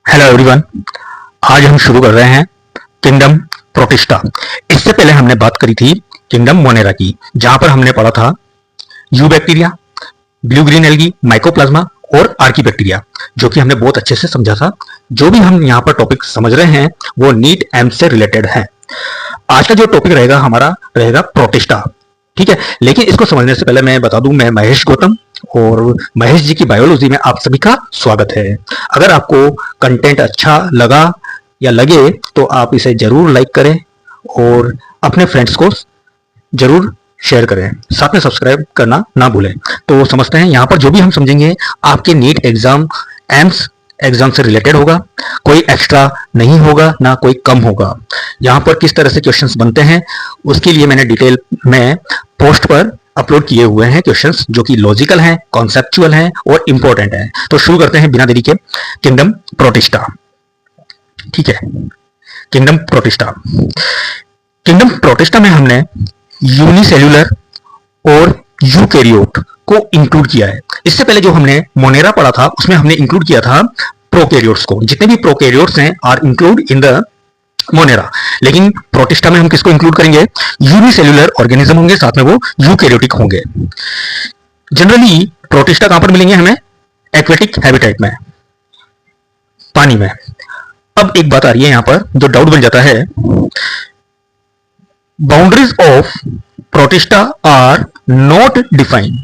Hello everyone. आज हम शुरू कर रहे हैं किंगडम प्रोटिस्टा। इससे पहले हमने बात करी थी किंगडम मोनेरा की, जहां पर हमने पढ़ा था you bacteria, blue green algae, mycoplasma और आर्की बैक्टीरिया, जो कि हमने बहुत अच्छे से समझा था। जो भी हम यहाँ पर टॉपिक समझ रहे हैं वो नीट एम से रिलेटेड है। आज का जो टॉपिक रहेगा हमारा रहेगा प्रोटिस्टा, ठीक है। लेकिन इसको समझने से पहले मैं बता दूं, मैं महेश गौतम और महेश जी की बायोलॉजी में आप सभी का स्वागत है। अगर आपको कंटेंट अच्छा लगा या लगे तो आप इसे जरूर लाइक करें और अपने फ्रेंड्स को जरूर शेयर करें, साथ में सब्सक्राइब करना ना भूलें। तो समझते हैं, यहाँ पर जो भी हम समझेंगे आपके नीट एग्जाम एम्स एग्जाम से रिलेटेड होगा, कोई एक्स्ट्रा नहीं होगा ना कोई कम होगा। यहाँ पर किस तरह से क्वेश्चंस बनते हैं उसके लिए मैंने डिटेल में पोस्ट पर अपलोड किए हुए हैं क्वेश्चंस, जो कि लॉजिकल हैं, कॉन्सेप्चुअल हैं और इंपॉर्टेंट हैं। तो शुरू करते हैं बिना देरी के किंगडम प्रोटिस्टा, ठीक है। किंगडम प्रोटिस्टा, किंगडम प्रोटिस्टा में हमने यूनिसेल्युलर और यूकैरियोट को इंक्लूड किया है। इससे पहले जो हमने मोनेरा पढ़ा था उसमें हमने इंक्लूड किया था प्रोकैरियोट्स को। जितने भी प्रोकैरियोट्स हैं are include in the Monera. लेकिन प्रोटिस्टा में हम किसको इंक्लूड करेंगे? यूनिसेल्युलर ऑर्गेनिज्म होंगे, साथ में वो यूकैरियोटिक होंगे। जनरली प्रोटिस्टा कहां पर मिलेंगे हमें? एक्वेटिक हैबिटेट में, पानी में। अब एक बात आ रही है यहां पर जो डाउट बन जाता है, boundaries of Protista are not defined.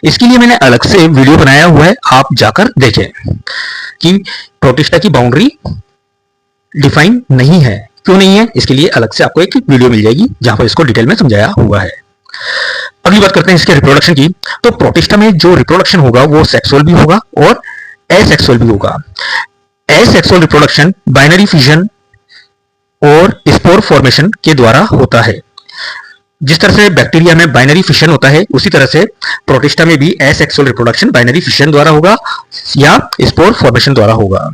इसके लिए मैंने अलग से वीडियो बनाया हुआ है, आप जाकर देखें कि प्रोटिस्टा की बाउंड्री डिफाइन नहीं है। क्यों नहीं है? इसके लिए अलग से आपको एक वीडियो मिल जाएगी जहां पर इसको डिटेल में समझाया हुआ है। अगली बात करते हैं इसके रिप्रोडक्शन की। तो प्रोटिस्टा में जो रिप्रोडक्शन होगा वो सेक्सुअल भी होगा और एसेक्सुअल भी होगा। एसेक्सुअल रिप्रोडक्शन बाइनरी फिजन और स्पोर फॉर्मेशन के द्वारा होता है। जिस तरह से बैक्टीरिया में बाइनरी फिशन होता है, उसी तरह से प्रोटिस्टा में भी एसेक्सुअल रिप्रोडक्शन बाइनरी फिशन द्वारा होगा या स्पोर फॉर्मेशन द्वारा होगा।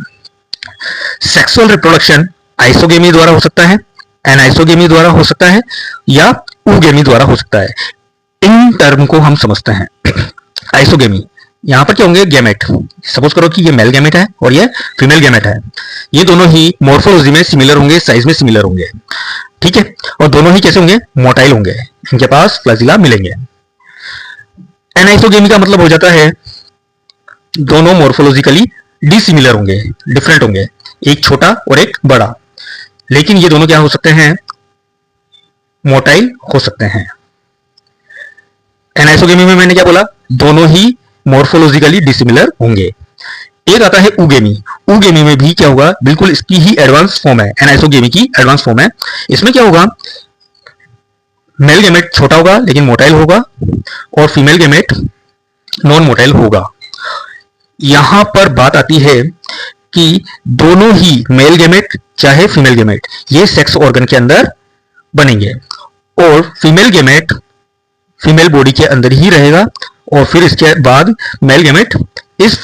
सेक्सुअल रिप्रोडक्शन आइसोगेमी द्वारा हो सकता है, एनाइसोगेमी द्वारा हो सकता है या ऊगेमी द्वारा हो सकता है। इन टर्म को हम समझते हैं। आइसोगेमी, यहां पर क्या होंगे? गैमेट। सपोज करो कि ये मेल गैमेट है और ये फीमेल गैमेट है। ये दोनों ही मॉर्फोलॉजी में सिमिलर होंगे, साइज में सिमिलर होंगे, ठीक है। और दोनों ही कैसे होंगे? मोटाइल होंगे, इनके पास फ्लैजिला मिलेंगे। एनाइसोगेमी का मतलब हो जाता है दोनों मॉर्फोलॉजिकली डिसिमिलर होंगे, डिफरेंट होंगे, एक छोटा और एक बड़ा। लेकिन ये दोनों क्या हो सकते हैं? मोटाइल हो सकते हैं। एनाइसोगेमी में मैंने क्या बोला? दोनों ही मॉर्फोलॉजिकली डिसिमिलर होंगे। एक आता है ऊगेमी। ऊगेमी में भी क्या होगा? बिल्कुल इसकी ही एडवांस फॉर्म है, एनाइसोगेमी की एडवांस फॉर्म है। इसमें क्या होगा? मेल गैमेट छोटा होगा लेकिन मोटाइल होगा और फीमेल गैमेट नॉन मोटाइल होगा। यहां पर बात आती है कि दोनों ही मेल गैमेट चाहे फीमेल गैमेट ये सेक्स ऑर्गन के अंदर बनेंगे और फीमेल गैमेट फीमेल बॉडी के अंदर ही रहेगा और फिर इसके बाद मेल गैमेट इस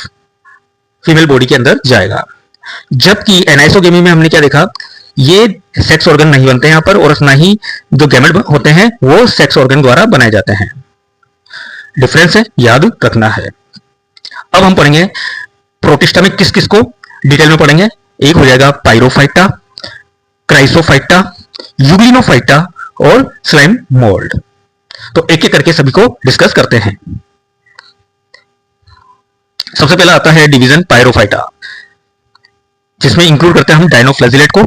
फीमेल बॉडी के अंदर जाएगा। जबकि एनाइसोगेमी में हमने क्या देखा? ये सेक्स ऑर्गन नहीं बनते यहां पर और ना ही जो गैमेट होते हैं वो सेक्स ऑर्गन द्वारा बनाए जाते हैं। डिफरेंस है, याद रखना है। अब हम पढ़ेंगे प्रोटिस्टा में किस किस को डिटेल में पढ़ेंगे। एक हो जाएगा पायरोफाइटा, क्राइसोफाइटा, यूग्लिनोफाइटा और स्लाइम मोल्ड। तो एक एक करके सभी को डिस्कस करते हैं। सबसे पहला आता है डिवीजन पायरोफाइटा, जिसमें इंक्लूड करते हैं हम डायनोफ्लैजिलेट को।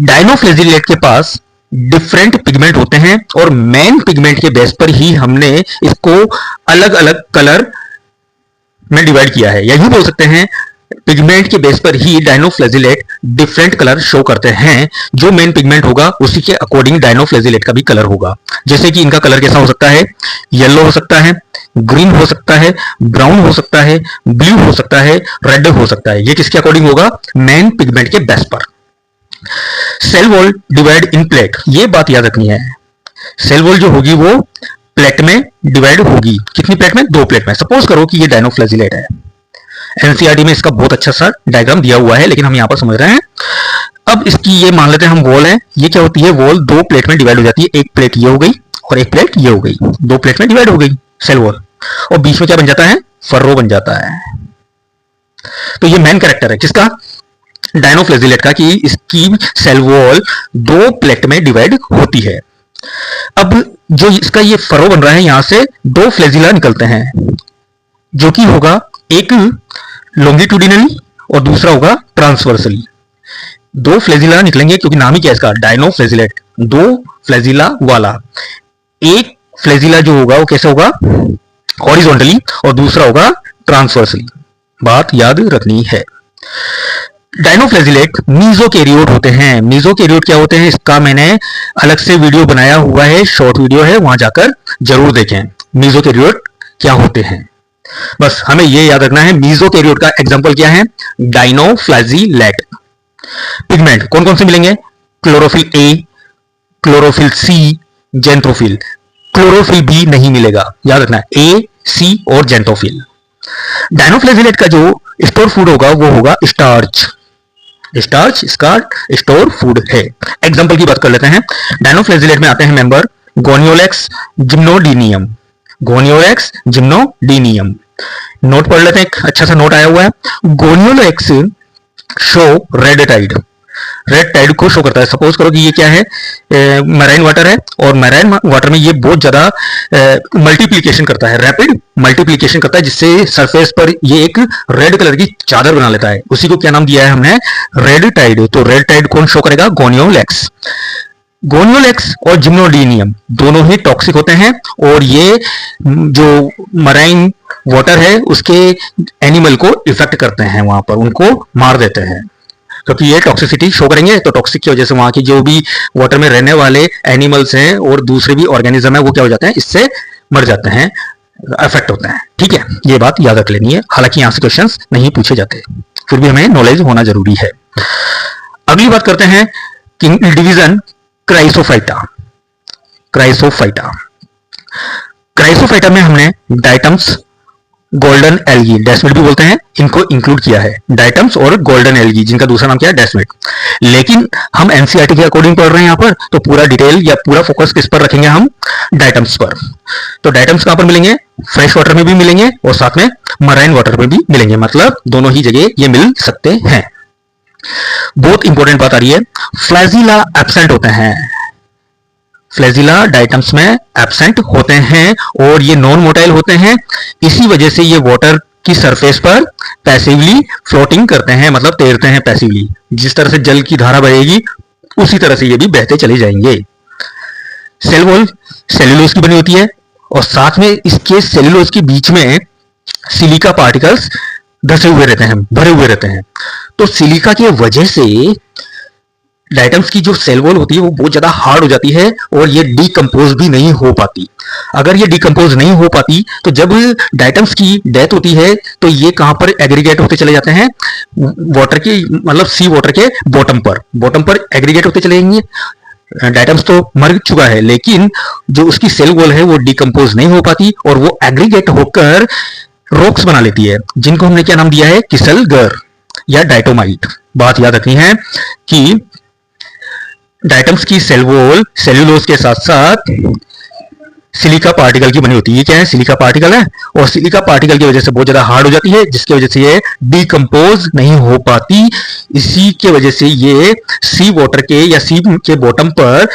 डायनोफ्लैजिलेट के पास डिफरेंट पिगमेंट होते हैं और मेन पिगमेंट के बेस पर ही हमने इसको अलग अलग कलर में डिवाइड किया है, या यूं बोल सकते हैं पिगमेंट के बेस पर ही डायनोफ्लैजिलेट डिफरेंट कलर शो करते हैं। जो मेन पिगमेंट होगा उसी के अकॉर्डिंग डायनोफ्लैजिलेट का भी कलर होगा। जैसे कि इनका कलर कैसा हो सकता है? येलो हो सकता है, ग्रीन हो सकता है, ब्राउन हो सकता है, ब्लू हो सकता है, रेड हो सकता है। ये किसके अकॉर्डिंग होगा? मेन पिगमेंट के बेस पर। Cell wall divide in plate, ये बात याद रखनी है। सेल वॉल जो होगी वो प्लेट में डिवाइड होगी। कितनी प्लेट में? 2 प्लेट में। सपोज करो कि ये डायनोफ्लैजिलेट है। एनसीईआरटी में इसका बहुत अच्छा सा डायग्राम दिया हुआ है, लेकिन हम यहां पर समझ रहे हैं। अब इसकी ये मान लेते हैं हम वॉल है। ये क्या होती है? वॉल 2 प्लेट में डिवाइड हो जाती है। एक प्लेट ये हो गई और एक प्लेट ये हो गई। 2 प्लेट में डिवाइड हो गई सेल वॉल, और बीच में क्या बन जाता है? फर्रो बन जाता है। तो ये मेन कैरेक्टर है किसका? डायनोफ्लैजिलेट का कि इसकी सेल वॉल दो प्लेट में डिवाइड होती है। अब जो इसका ये फरो बन रहा है, यहां से दो फ्लैजिला निकलते हैं, जो कि होगा एक लॉन्गिट्यूडिनली और दूसरा होगा ट्रांसवर्सली। दो फ्लैजिला निकलेंगे क्योंकि नाम ही क्या है इसका, डायनोफ्लैजिलेट, दो फ्लैजिला वाला। एक फ्लैजिला जो होगा वो कैसे होगा, हॉरिजॉन्टली, और दूसरा होगा ट्रांसवर्सली। बात याद रखनी है। डायनोफ्लैजिलेट मीजोकैरियोट होते हैं। मीजोकैरियोट क्या होते हैं, इसका मैंने अलग से वीडियो बनाया हुआ है, शॉर्ट वीडियो है, वहां जाकर जरूर देखें मीजोकैरियोट क्या होते हैं। बस हमें ये याद रखना है। मीजोकैरियोट का एग्जांपल क्या है, डायनोफ्लैजिलेट। पिगमेंट कौन कौन से मिलेंगे, chlorophyll a, chlorophyll c, xanthophyll. Chlorophyll b नहीं मिलेगा, याद रखना, ए, सी और जेंथोफिल। डायनोफ्लैजिलेट का जो स्टोर फूड होगा वो होगा स्टार्च। स्टार्च इसका स्टोर फूड है। एग्जांपल की बात कर लेते हैं। डायनोफ्लैजिलेट में आते हैं मेंबर गोनियोलेक्स, जिम्नोडीनियम। गोनियोलेक्स, जिम्नोडीनियम। नोट पढ़ लेते हैं, एक अच्छा सा नोट आया हुआ है। Gonyaulax show red tide. Red tide को शो करता है। सपोज करो कि ये क्या है, मैराइन वाटर है, और मैराइन वाटर में ये बहुत ज्यादा मल्टीप्लीकेशन करता है, रैपिड मल्टीप्लीकेशन करता है, जिससे सरफेस पर ये एक रेड कलर की चादर बना लेता है। उसी को क्या नाम दिया है हमने, रेड टाइड। तो रेड टाइड कौन शो करेगा, गोनियोलेक्स। गोनियोलेक्स और जिम्नोडीनियम दोनों ही टॉक्सिक होते हैं, और ये जो मराइन वाटर है उसके एनिमल को इफेक्ट करते हैं, वहां पर उनको मार देते हैं, क्योंकि ये टॉक्सिसिटी शो करेंगे। तो टॉक्सिक की वजह से वहां की जो भी वाटर में रहने वाले एनिमल्स हैं और दूसरे भी ऑर्गेनिज्म है वो क्या हो जाते हैं, इससे मर जाते हैं, अफेक्ट होते हैं। ठीक है, ये बात याद रख लेनी है। हालांकि यहां से क्वेश्चंस नहीं पूछे जाते, फिर भी हमें नॉलेज होना जरूरी है। अगली बात करते हैं डिवीजन क्राइसोफाइटा। क्राइसोफाइटा, क्राइसोफाइटा में हमने डाइटम्स, गोल्डन एल्गी, डेस्मिड भी बोलते हैं, इनको इंक्लूड किया है। डाइटम्स और गोल्डन एल्गी, जिनका दूसरा नाम क्या है, डेस्मिड। लेकिन हम एनसीईआरटी के अकॉर्डिंग पढ़ रहे हैं यहाँ पर, तो पूरा डिटेल या पूरा फोकस किस पर रखेंगे हम, डाइटम्स पर। तो डाइटम्स कहां पर मिलेंगे, फ्रेश वाटर में भी मिलेंगे और साथ में मराइन वाटर में भी मिलेंगे, मतलब दोनों ही जगह ये मिल सकते हैं। बहुत इंपॉर्टेंट बात आ रही है, फ्लैजिला एब्सेंट होते हैं। फ्लैजिला डाइटम्स में एब्सेंट होते हैं और ये नॉन मोटाइल होते हैं। इसी वजह से ये वाटर की सरफेस पर पैसिवली फ्लोटिंग करते हैं, मतलब तैरते हैं पैसिवली। जिस तरह से जल की धारा बहेगी उसी तरह से ये भी बहते चले जाएंगे। सेल वॉल सेल्यूलोज की बनी होती है, और साथ में इसके सेल्यूलोज के बीच में सिलिका पार्टिकल्स धसे हुए रहते हैं, भरे हुए रहते हैं। तो सिलिका की वजह से डाइटम्स की जो सेल वॉल होती है वो बहुत ज्यादा हार्ड हो जाती है, और ये डिकम्पोज भी नहीं हो पाती। अगर ये डिकम्पोज नहीं हो पाती तो जब डाइटम्स की डेथ होती है तो ये कहां पर एग्रीगेट होते चले जाते हैं, वाटर के, मतलब सी वाटर के बॉटम पर एग्रीगेट होते चले जाएंगे। डाइटम्स तो मर चुका है, लेकिन जो उसकी सेल वॉल है वो डिकम्पोज नहीं हो पाती, और वो एग्रीगेट होकर रॉक्स बना लेती है, जिनको हमने क्या नाम दिया है, किसलगर या डाइटोमाइट। बात याद रखनी है कि डाइटम्स की सेल वॉल सेल्यूलोज के साथ साथ सिलिका पार्टिकल की बनी होती है। ये क्या है, सिलिका पार्टिकल है, और सिलिका पार्टिकल की वजह से बहुत ज्यादा हार्ड हो जाती है, जिसकी वजह से ये डिकम्पोज नहीं हो पाती। इसी के वजह से ये सी वाटर के या सी के बॉटम पर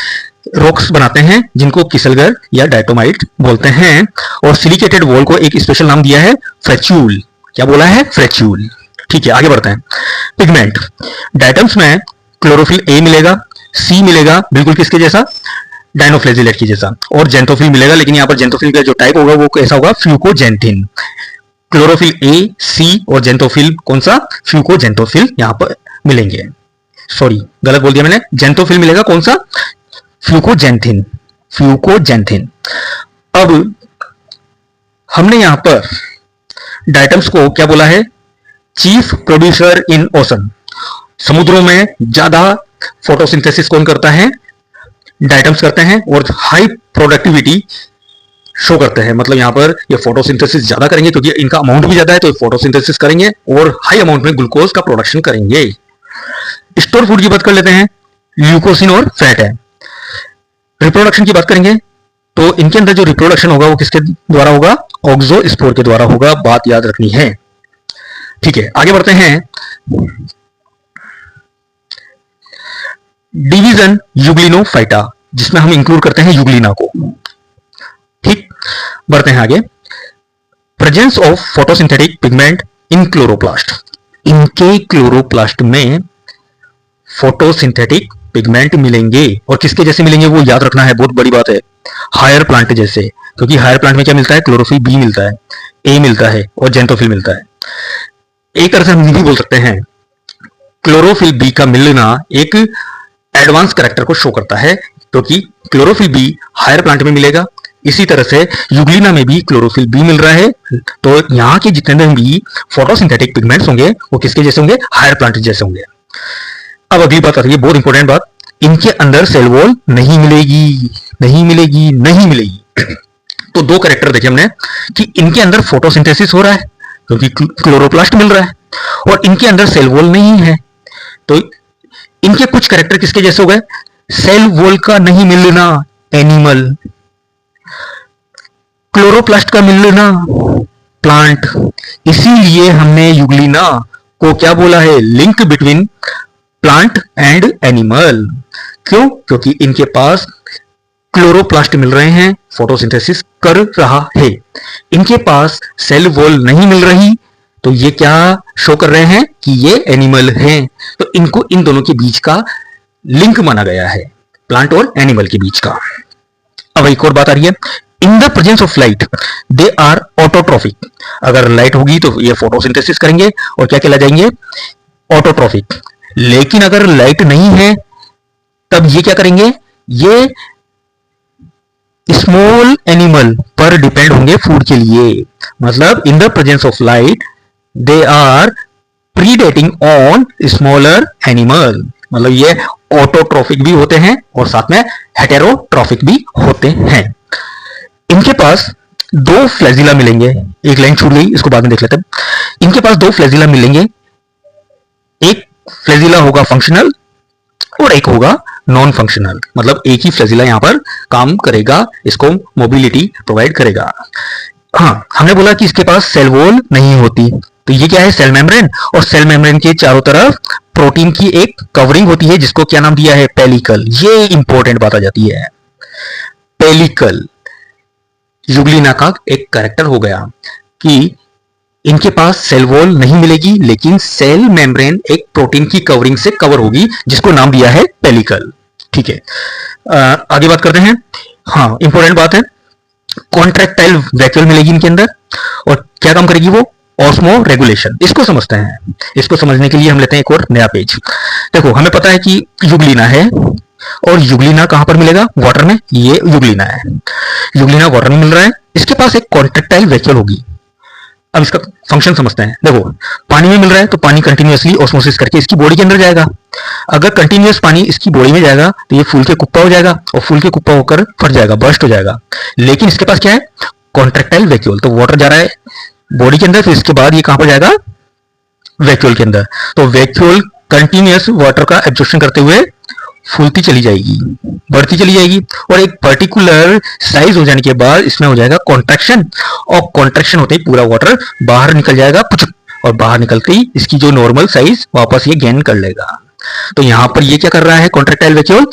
रॉक्स बनाते हैं, जिनको किसलगर या डाइटोमाइट बोलते हैं। और सिलिकेटेड वॉल को एक स्पेशल नाम दिया है, फ्रेच्यूल। क्या बोला है, फ्रेच्यूल। ठीक है, आगे बढ़ते हैं। पिगमेंट, डाइटम्स में क्लोरोफिल ए मिलेगा, सी मिलेगा, बिल्कुल किसके जैसा, डायनोफ्लैजिलेट की जैसा, और जेंथोफिल मिलेगा, लेकिन यहां पर जेंथोफिल का जो टाइप होगा वो कैसा होगा, फ्यूकोजेंथिन। क्लोरोफिल ए, सी और जेंथोफिल कौन सा, फ्यूकोजेंथोफिल यहां पर मिलेंगे। सॉरी, गलत बोल दिया मैंने, जेंथोफिल मिलेगा कौन सा, फ्यूकोजेंथिन। फ्यूकोजेंथिन। अब हमने यहां पर डाइटम्स को क्या बोला है, चीफ प्रोड्यूसर इन ओशन। समुद्रों में ज्यादा फोटोसिंथेसिस कौन करता है, डाइटम्स करते हैं, और हाई प्रोडक्टिविटी शो करते हैं। मतलब यहां पर ये फोटोसिंथेसिस ज्यादा करेंगे क्योंकि इनका अमाउंट भी ज्यादा है, तो फोटोसिंथेसिस करेंगे और हाई अमाउंट में ग्लूकोज का प्रोडक्शन करेंगे। स्टोर फूड की बात कर लेते हैं, ल्यूकोसिन और फैट है। रिप्रोडक्शन की बात करेंगे तो इनके अंदर जो रिप्रोडक्शन होगा वो किसके द्वारा होगा, ऑक्सोस्पोर के द्वारा होगा। बात याद रखनी है। ठीक है, आगे बढ़ते हैं। डिवीजन यूग्लिनोफाइटा, जिसमें हम इंक्लूड करते हैं यूग्लिना को। ठीक, बढ़ते हैं आगे। Presence of photosynthetic pigment in chloroplast. इनके क्लोरोप्लास्ट में फोटोसिंथेटिक पिगमेंट मिलेंगे, और किसके जैसे मिलेंगे वो याद रखना है, बहुत बड़ी बात है, हायर प्लांट जैसे। क्योंकि हायर प्लांट में क्या मिलता है, क्लोरोफिल बी मिलता है, ए मिलता है और जेंटोफिल मिलता है। एक तरह से हम ये भी बोल सकते हैं, क्लोरोफिल बी का मिलना एक एडवांस कैरेक्टर को शो करता है, क्योंकि क्लोरोफिल बी हायर प्लांट में मिलेगा। इसी तरह से यूग्लिना में भी क्लोरोफिल बी मिल रहा है, तो यहाँ के जितने भी फोटोसिंथेटिक पिगमेंट्स होंगे वो किसके जैसे होंगे, हायर प्लांट जैसे होंगे। अब अगली बात आती है, बहुत इंपॉर्टेंट बात, इनके अंदर सेल वॉल नहीं मिलेगी, नहीं मिलेगी, नहीं मिलेगी। तो दो कैरेक्टर देखे हमने कि इनके अंदर फोटोसिंथेसिस हो रहा है क्योंकि क्लोरोप्लास्ट मिल रहा है, और इनके अंदर सेल वॉल नहीं है। तो इनके कुछ कैरेक्टर किसके जैसे हो गए, सेल वॉल का नहीं मिलना एनिमल, क्लोरोप्लास्ट का मिलना प्लांट। इसीलिए हमने यूग्लिना को क्या बोला है, link between plant and animal. क्यों, क्योंकि इनके पास क्लोरोप्लास्ट मिल रहे हैं, फोटोसिंथेसिस कर रहा है, इनके पास सेल वॉल नहीं मिल रही, तो ये क्या शो कर रहे हैं कि ये एनिमल हैं। तो इनको इन दोनों के बीच का लिंक माना गया है, प्लांट और एनिमल के बीच का। अब एक और बात आ रही है, in the presence of light they are autotrophic. अगर लाइट होगी तो ये फोटोसिंथेसिस करेंगे और क्या कहला जाएंगे, ऑटोट्रॉफिक। लेकिन अगर लाइट नहीं है तब ये क्या करेंगे, ये स्मॉल एनिमल पर डिपेंड होंगे फूड के लिए। मतलब in the presence of light they are predating on smaller animal. मतलब ये ऑटोट्रॉफिक भी होते हैं और साथ में हेटेरोट्रॉफिक भी होते हैं। इनके पास दो फ्लैजिला मिलेंगे, एक लाइन छूट गई, इसको बाद में देख लेते हैं। इनके पास दो फ्लैजिला मिलेंगे, एक फ्लैजिला होगा फंक्शनल और एक होगा नॉन फंक्शनल। मतलब एक ही फ्लैजिला यहां पर काम करेगा, इसको मोबिलिटी प्रोवाइड करेगा। हाँ, हमने बोला कि इसके पास सेल वॉल नहीं होती, तो ये क्या है, सेल मेम्ब्रेन, और सेल मेम्ब्रेन के चारों तरफ प्रोटीन की एक कवरिंग होती है जिसको क्या नाम दिया है, पेलिकल। ये इंपॉर्टेंट बात आ जाती है, पेलिकल यूग्लिना का एक कैरेक्टर हो गया कि इनके पास सेल वॉल नहीं मिलेगी, लेकिन सेल मेम्ब्रेन एक प्रोटीन की कवरिंग से कवर होगी जिसको नाम दिया है पेलिकल। ठीक है, आगे बात करते हैं। हाँ, इंपॉर्टेंट बात है, कॉन्ट्रैक्टाइल वैक्यूल मिलेगी इनके अंदर, और क्या काम करेगी वो, ऑस्मो रेगुलेशन। इसको समझते हैं, इसको समझने के लिए हम लेते हैं एक और नया पेज। देखो, हमें पता है कि यूग्लिना है, और यूग्लिना कहां पर मिलेगा, वाटर में। ये यूग्लिना है, यूग्लिना वाटर में मिल रहा है, इसके पास एक कॉन्ट्रैक्टाइल वैक्यूल होगी। अब इसका फंक्शन समझते हैं। देखो, पानी में मिल रहा है तो पानी कंटिन्यूअसली ऑस्मोसिस करके इसकी बॉडी के अंदर जाएगा। अगर कंटिन्यूअस पानी इसकी बॉडी में जाएगा तो ये फूल के कुप्पा हो जाएगा, और फूल के कुप्पा होकर फट जाएगा, बर्स्ट हो जाएगा। लेकिन इसके पास क्या है, कॉन्ट्रैक्टाइल वैक्यूल। तो वाटर जा रहा है बॉडी के अंदर, फिर इसके बाद ये कहां पर जाएगा, वैक्यूल के अंदर। तो वैक्यूल कंटिन्यूअस वाटर का एब्जॉर्प्शन करते हुए फूलती चली जाएगी, बढ़ती चली जाएगी, और एक पर्टिकुलर साइज हो जाने के बाद इसमें हो जाएगा कॉन्ट्रैक्शन, और कॉन्ट्रैक्शन होते ही पूरा वाटर बाहर निकल जाएगा, और बाहर निकलते ही इसकी जो नॉर्मल साइज वापस ये गेन कर लेगा। तो यहां पर ये क्या कर रहा है, कॉन्ट्रैक्टाइल वैक्यूल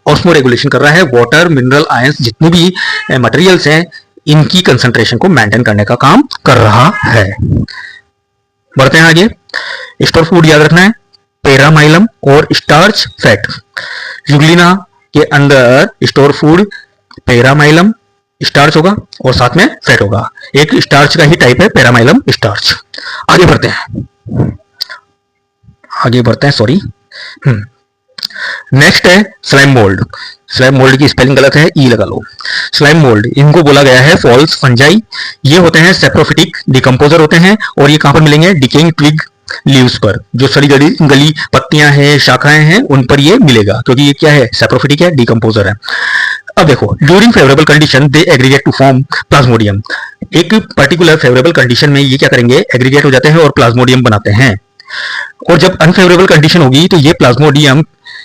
ऑस्मो रेगुलेशन कर रहा है। वाटर, मिनरल, आयंस, जितने भी मटेरियल्स हैं, इनकी कंसंट्रेशन को मेंटेन करने का काम कर रहा है। बढ़ते हैं आगे। स्टोर फूड याद रखना है, पेरामाइलम और स्टार्च फैट। यूग्लिना के अंदर स्टोर फूड पेरामाइलम स्टार्च होगा और साथ में फैट होगा। एक स्टार्च का ही टाइप है पेरामाइलम स्टार्च। आगे बढ़ते हैं, सॉरी। नेक्स्ट है स्लाइम मोल्ड। स्लाइम मोल्ड की स्पेलिंग गलत है, ई लगा लो। स्लाइम मोल्ड, इनको बोला गया है फॉल्स फंजाई। ये होते हैं सेप्रोफिटिक डिकम्पोजर होते हैं, और ये कहां पर मिलेंगे, डिकेइंग ट्विग लीव्स पर। जो सड़ी गली पत्तियां हैं, शाखाएं हैं, उन पर ये मिलेगा, क्योंकि ये क्या है, सेप्रोफिटिक है, डिकम्पोजर है। अब देखो, during favourable condition they aggregate to form plasmodium. एक पर्टिकुलर फेवरेबल कंडीशन में ये क्या करेंगे, एग्रीगेट हो जाते हैं और प्लाज्मोडियम बनाते हैं। और जब अनफेवरेबल कंडीशन होगी तो ये प्लाज्मोडियम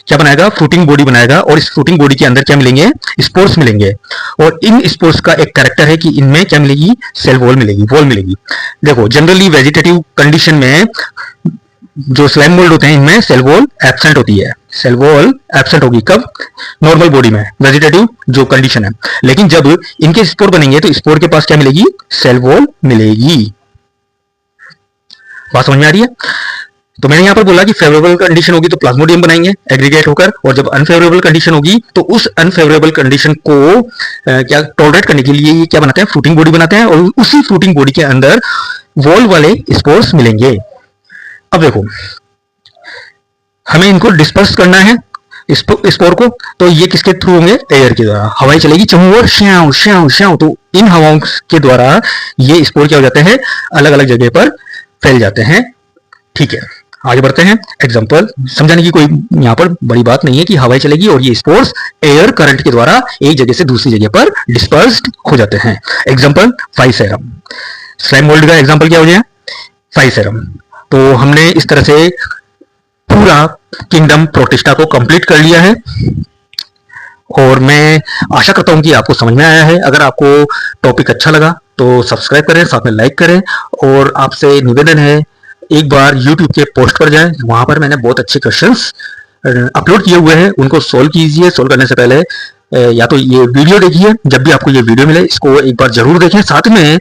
क्या बनाएगा, फ्रूटिंग बॉडी बनाएगा, और इस फ्रूटिंग बॉडी के अंदर क्या मिलेंगे, स्पोर्स मिलेंगे। और इन स्पोर्स का एक कैरेक्टर है कि इनमें क्या मिलेगी, सेल वॉल मिलेगी। देखो, जनरली वेजिटेटिव कंडीशन में जो स्लाइम मोल्ड होते हैं, इनमें सेल वॉल एब्सेंट होती है, सेल वॉल एब्सेंट होगी कब? नॉर्मल बॉडी में, वेजिटेटिव जो कंडीशन है। लेकिन जब इनके स्पोर बनेंगे तो स्पोर के पास क्या मिलेगी? सेल वॉल मिलेगी। बात समझ में आ रही है? तो मैंने यहां पर बोला कि फेवरेबल कंडीशन होगी तो प्लाज्मोडियम बनाएंगे एग्रीगेट होकर, और जब अनफेवरेबल कंडीशन होगी तो उस अनफेवरेबल कंडीशन को क्या टॉलरेट करने के लिए ये क्या बनाते हैं? फ्रूटिंग बॉडी बनाते हैं, और उसी फ्रूटिंग बॉडी के अंदर वॉल वाले स्पोर्स मिलेंगे। अब देखो, हमें इनको डिस्पर्स करना है स्पोर को, तो ये किसके थ्रू होंगे? एयर के द्वारा। हवाएं चलेगी चमू श्याव श्याव श्याव, तो इन हवाओं के द्वारा ये स्पोर क्या हो जाते हैं? अलग अलग जगह पर फैल जाते हैं। ठीक है, आगे बढ़ते हैं। एग्जांपल समझाने की कोई यहां पर बड़ी बात नहीं है कि हवाएं चलेगी और ये स्पोर्स एयर करंट के द्वारा एक जगह से दूसरी जगह पर डिस्पर्स्ड हो जाते हैं। एग्जांपल फाइसेरम, स्लाइम मोल्ड का एग्जांपल क्या हो गया? फाइसेरम। तो हमने इस तरह से पूरा किंगडम प्रोटिस्टा को कंप्लीट कर लिया है, और मैं आशा करता हूं कि आपको समझ में आया है। अगर आपको टॉपिक अच्छा लगा तो सब्सक्राइब करें, साथ में लाइक करें, और आपसे निवेदन है एक बार YouTube के पोस्ट पर जाएं, वहां पर मैंने बहुत अच्छे क्वेश्चंस अपलोड किए हुए हैं, उनको सोल्व कीजिए। सोल्व करने से पहले या तो ये वीडियो देखिए, जब भी आपको ये वीडियो मिले इसको एक बार जरूर देखें, साथ में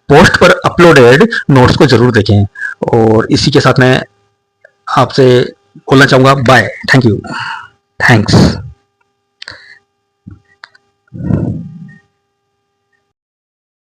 पोस्ट पर अपलोडेड नोट्स को जरूर देखें। और इसी के साथ मैं आपसे बोलना चाहूंगा बाय, थैंक यू, थैंक्स।